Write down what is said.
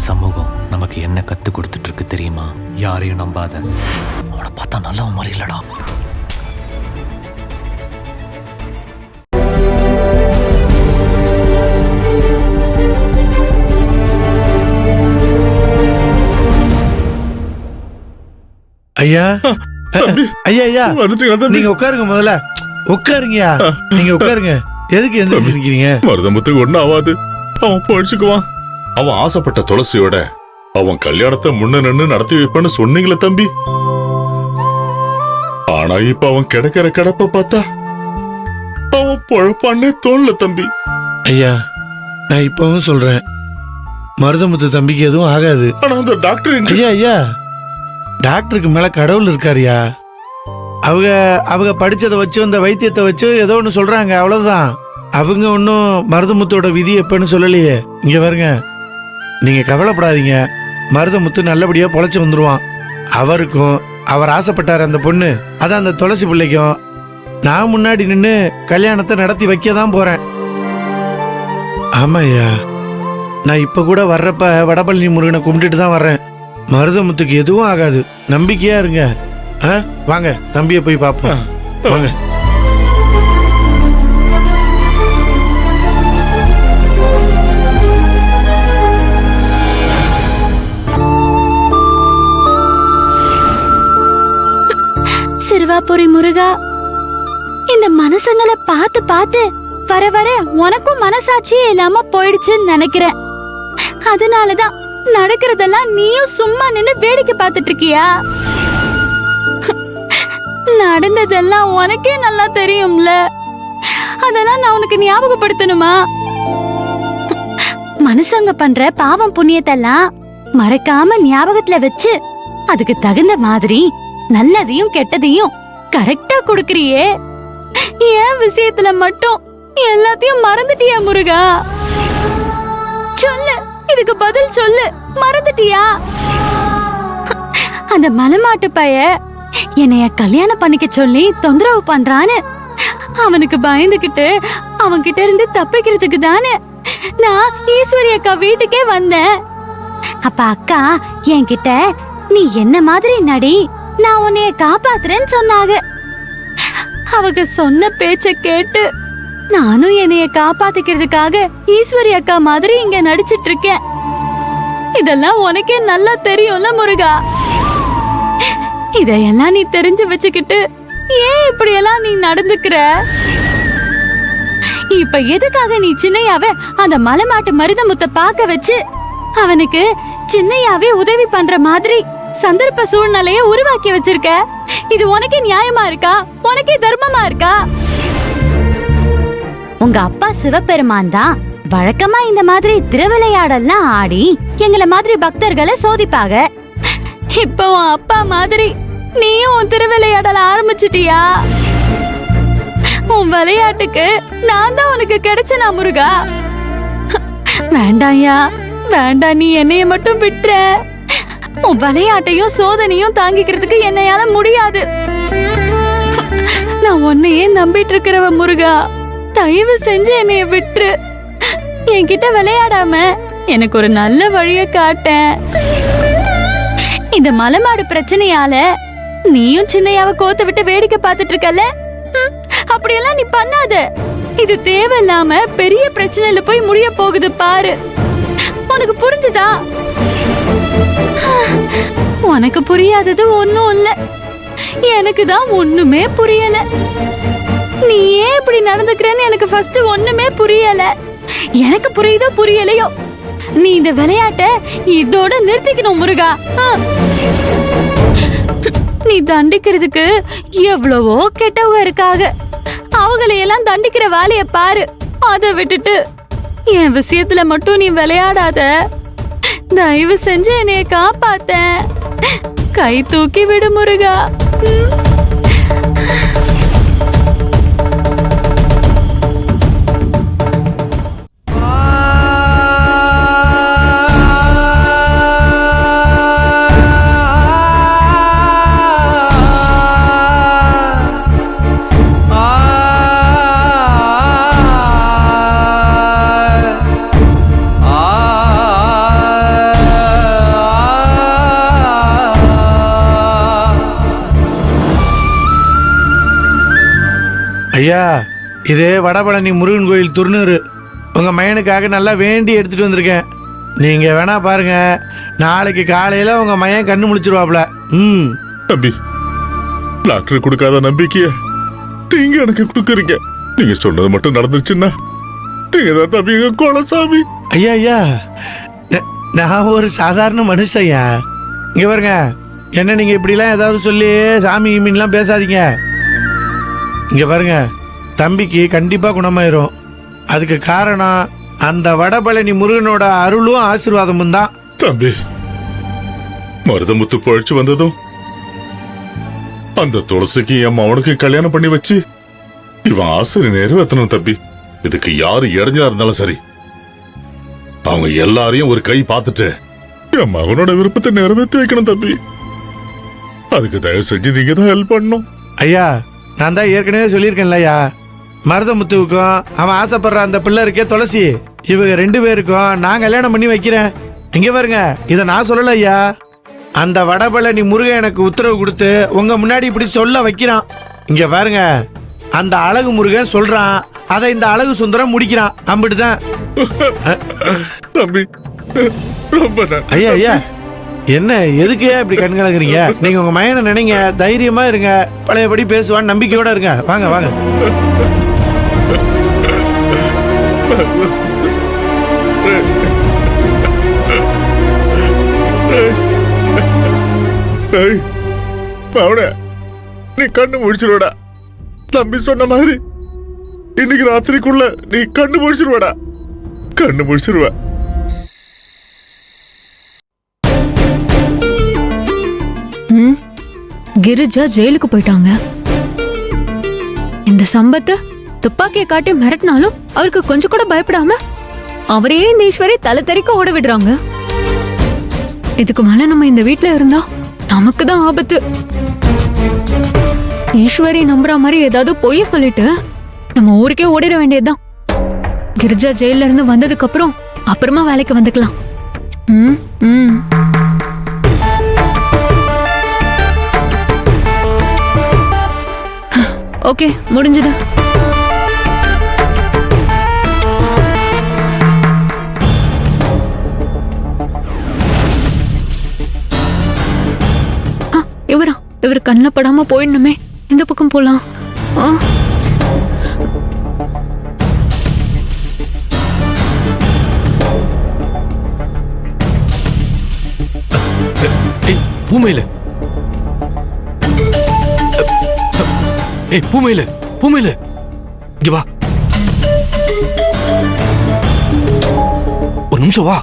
சமூகம் நமக்கு என்ன கத்து கொடுத்துட்டு இருக்கு தெரியுமா? யாரையும் நம்பாத. அவனை பார்த்தா நல்லவன் மாதிரி இல்லடா. ஐயா ஐயா ஐயா நீங்க உட்காருங்க, முதல்ல உட்காருங்கயா. நீங்க உட்காருங்க. எதுக்கு எந்திரிச்சிருக்கீங்க? மருதமுத்துக்கு ஒன்னும் ஆகாது, அவன் படிச்சுக்குவான். அவன் ஆசைப்பட்ட துளசியோட அவன் கல்யாணத்தை முன்ன நின்னு நடத்தி வைப்பேன்னு சொன்னீங்களே தம்பி. ஆனா இப்ப அவன் கிடக்கிற கிடப்ப பார்த்தா அவன் பொழப்பானே தோணல தம்பி. ஐயா நான் இப்பவும் சொல்றேன், மருதமுத்து தம்பிக்கு எதுவும் ஆகாது. ஆனா அந்த டாக்டர் ஐயா ஐயா டாக்டருக்கு மேல கடவுள் இருக்காருயா. அவங்க படிச்சதை வச்சு அந்த வைத்தியத்தை வச்சு ஏதோ ஒன்று சொல்றாங்க, அவ்வளவுதான். அவங்க ஒன்றும் மருதமுத்தோட விதி எப்பன்னு சொல்லலையே. இங்க பாருங்க, நீங்க கவலைப்படாதீங்க, மருதமுத்து நல்லபடியா பொழைச்சு வந்துருவான். அவருக்கும் அவர் ஆசைப்பட்டார் அந்த பொண்ணு, அதான் அந்த துளசி பிள்ளைக்கும் நான் முன்னாடி நின்று கல்யாணத்தை நடத்தி வைக்க தான் போறேன். ஆமாய்யா, நான் இப்ப கூட வர்றப்ப வடபழனி முருகனை கும்பிட்டுட்டு தான் வர்றேன். மருதமுத்துக்கு எதுவும் ஆகாது, நம்பிக்கையா இருங்க. வாங்க தம்பியை போய் பார்ப்போம், வாங்க. சிறுவாபுரி முருகா, இந்த மனசங்களை பார்த்து பார்த்து வர வர உனக்கும் மனசாட்சியே இல்லாம போயிடுச்சுன்னு நினைக்கிறேன். அதனாலதான் நடக்கிறதெல்லாம் நீயும் சும்மா நின்னு வேடிக்கை பார்த்துட்டு இருக்கியா? நடந்ததெல்லாம் உனக்கே நல்லா தெரியும்ல, அதெல்லாம் நான் உனக்கு ஞாபகப்படுத்தணுமா? மனுஷங்க பண்ற பாவம் புண்ணியத்தெல்லாம் மறக்காம ஞாபகத்துல வச்சு அதுக்கு தகுந்த மாதிரி நல்லதையும் கெட்டதையும் கரெக்டா கொடுக்கறியே. என் விஷயத்துல மட்டும் எல்லாத்தையும் மறந்துட்டியா முருகா? சொல்லு, இதுக்கு பதில் சொல்லு. மறந்துட்டியா? அந்த மலைமாட்டு பைய என்னைய கல்யாணம் பண்ணிக்க சொல்லி தொந்தரவு பண்றான்னு அவனுக்கு பயந்துகிட்டு அவன்கிட்ட இருந்து தப்பிக்கிறதுக்கு தானே நான் ஈஸ்வரி அக்கா வீட்டுக்கே வந்தேன். அப்ப அக்கா என்கிட்ட நீ என்ன மாதிரி நடி, நான் உன்னைய காப்பாத்துறேன்னு சொன்னாங்க. அவங்க சொன்ன பேச்ச கேட்டு நானும் என்னைய காப்பாத்திக்கிறதுக்காக ஈஸ்வரி அக்கா மாதிரி இங்க நடிச்சிட்டு இருக்கேன். இதெல்லாம் உனக்கே நல்லா தெரியும்ல முருகா. இதையெல்லாம் நீ தெரிஞ்சு வச்சுக்கிட்டு ஏன் இப்படி எல்லாம் நீ நடந்துக்கிற? இப்ப எதுக்காக நீ சின்னையாவே அந்த மலைமாட்டு மருதமுத்த பார்க்க வச்சு அவனுக்கு சின்னையாவே உதவி பண்ற மாதிரி சந்தர்ப்ப சூழ்நிலைய உருவாக்கி வச்சிருக்க? இது உனக்கே நியாயமா இருக்கா? உனக்கே தர்மமா இருக்கா? உங்க அப்பா சிவபெருமான் தான் வழக்கமா இந்த மாதிரி திருவிளையாடல்லாம் ஆடி எங்களை மாதிரி பக்தர்களை சோதிப்பாங்க. இப்போ உன் அப்பா மாதிரி நீயும் உன் திருவிளையாடல ஆரம்பிச்சிட்டியா? உன் விளையாட்டுக்கு நான் தான் உனக்கு கிடைச்சனா முருகா? வேண்டாயா, வேண்டாம், நீ என்னைய மட்டும் விட்டுற. உன் விளையாட்டையும் சோதனையும் தாங்கிக்கிறதுக்கு என்னையால முடியாது. நான் உன்னையே நம்பிட்டு இருக்கிறவ முருகா, தயவு செஞ்சு என்னைய விட்டுரு. என்கிட்ட விளையாடாம எனக்கு ஒரு நல்ல வழிய காட்டேன். இந்த மலைமாடு பிரச்சனையால நீயும் சின்னையாவ கோத்த விட்டு வேடிக்கை பார்த்துட்டு இருக்கல, அப்படியெல்லாம் நீ பண்ணாத. இது தேவையில்லாம பெரிய பிரச்சனையில போய் முடிய போகுது பாரு. உனக்கு புரிஞ்சுதா? உனக்கு புரியாதது ஒண்ணும் இல்ல, எனக்கு தான் ஒண்ணுமே புரியல. நீ ஏன் இப்படி நடந்துக்கிறன்னு எனக்கு ஃபர்ஸ்ட் ஒண்ணுமே புரியல. எனக்கு புரியுதோ புரியலையோ, நீ இந்த விளையாட்ட இதோட நிறுத்திக்கணும் முருகா. நீ தண்டிக்கிறதுக்கு எவ்வளவோ கெட்டவங்க இருக்காங்க, அவங்களையெல்லாம் தண்டிக்கிற வேலைய பாரு. அதை விட்டுட்டு என் விஷயத்துல மட்டும் நீ விளையாடாத. தயவு செஞ்சு என்னைய காப்பாத்த, கை தூக்கி விடு முருகா. ஐயா இது வடபழனி முருகன் கோயில் துர்நூறு உங்க மயனுக்காக நல்லா வேண்டி எடுத்துட்டு வந்திருக்கேன். நீங்க வேணா பாருங்க, நாளைக்கு காலையில உங்க மயன் கண்ணு முழிச்சிருவாப்ல. ம். தம்பி, டாக்டர் கொடுக்காத நம்பிக்கைய நீங்க எனக்கு கொடுக்குறீங்க. நீங்க சொன்னது மட்டும் நடந்துருச்சுன்னா நீங்க தான் தம்பி எங்க கோலசாமி. ஐயா ஐயா நான் ஒரு சாதாரண மனுஷன்யா. இங்க பாருங்க, என்ன நீங்க இப்படிலாம் ஏதாவது சொல்லி சாமி மீன்லாம் பேசாதீங்க. இங்க பாருங்க, தம்பிக்கு கண்டிப்பா குணமாயிரும். அதுக்கு காரணம் அந்த வடபழனி முருகனோட அருளும் ஆசீர்வாதமும் தான். தம்பி, மருதமுத்து பழிச்சு வந்ததும் அந்த துளசிக்கு என் மவனுக்கு கல்யாணம் பண்ணி வச்சு இவன் ஆசை நிறைவேற்றணும் தம்பி. இதுக்கு யாரு இடைஞ்சா இருந்தாலும் சரி, அவங்க எல்லாரையும் ஒரு கை பார்த்துட்டு என் மகனோட விருப்பத்தை நிறைவேற்றி வைக்கணும் தம்பி. அதுக்கு தயவு செஞ்சு நீங்க தான் ஹெல்ப் பண்ணணும். ஐயா நான் தான் ஏற்கனவே சொல்லியிருக்கேன்ல ஐயா, மருதமுத்துவுக்கும் அவன் ஆசைப்படுற அந்த பிள்ளை இருக்கே துளசி, இவங்க 2 பேருக்கும் நான் கல்யாணம் பண்ணி வைக்கிறேன். இங்க பாருங்க, இதை நான் சொல்லல ஐயா, அந்த வடபழனி முருகன் எனக்கு உத்தரவு கொடுத்து உங்க முன்னாடி இப்படி சொல்ல வைக்கிறான். இங்க பாருங்க, அந்த அழகு முருகன் சொல்றான், அதை இந்த அழகு சுந்தரம் முடிக்கிறான். அம்பிட்டுதான். தம்பி ரொம்ப நன்றி. ஐயா ஐயா என்ன எதுக்கு இப்படி கண் கலங்குறீங்க? நீங்க உங்க மயனை நினைங்க, தைரியமா இருங்க, பழையபடி பேசுவான்னு நம்பிக்கையோட இருங்க. வாங்க வாங்க. டேய், மவனே, நீ கண்ணு முடிச்சிருவடா. தம்பி சொன்ன மாதிரி இன்னைக்கு ராத்திரிக்குள்ள நீ கண்ணு முடிச்சிருவடா. கண்ணு முடிச்சிருவ. கிரிஜா ஜெயிலுக்கு போயிட்டாங்க. இந்த சம்பத்தை துப்பாக்கியை காட்டி மிரட்டினாலும் அவருக்கு கொஞ்சம் கூட பயப்படாம அவரையே இந்த ஈஸ்வரி தலை தெறிக்க ஓட விடுறாங்க. இதுக்கு மேல நம்ம இந்த வீட்ல இருந்தா நமக்கு தான் ஆபத்து. ஈஸ்வரி நம்புற மாதிரி ஏதாவது பொய் சொல்லிட்டு நம்ம ஊருக்கே ஓடிட வேண்டியதுதான். கிரிஜா ஜெயில இருந்து வந்ததுக்கு அப்புறமா வேலைக்கு வந்துக்கலாம். ம் ம் ஓகே, முடிஞ்சது. இவர் கண்ணில் படாம போயிடணுமே. இந்த பக்கம் போலாம். பூமையில பூமையில பூமையில இங்க வா, ஒரு நிமிஷம் வா.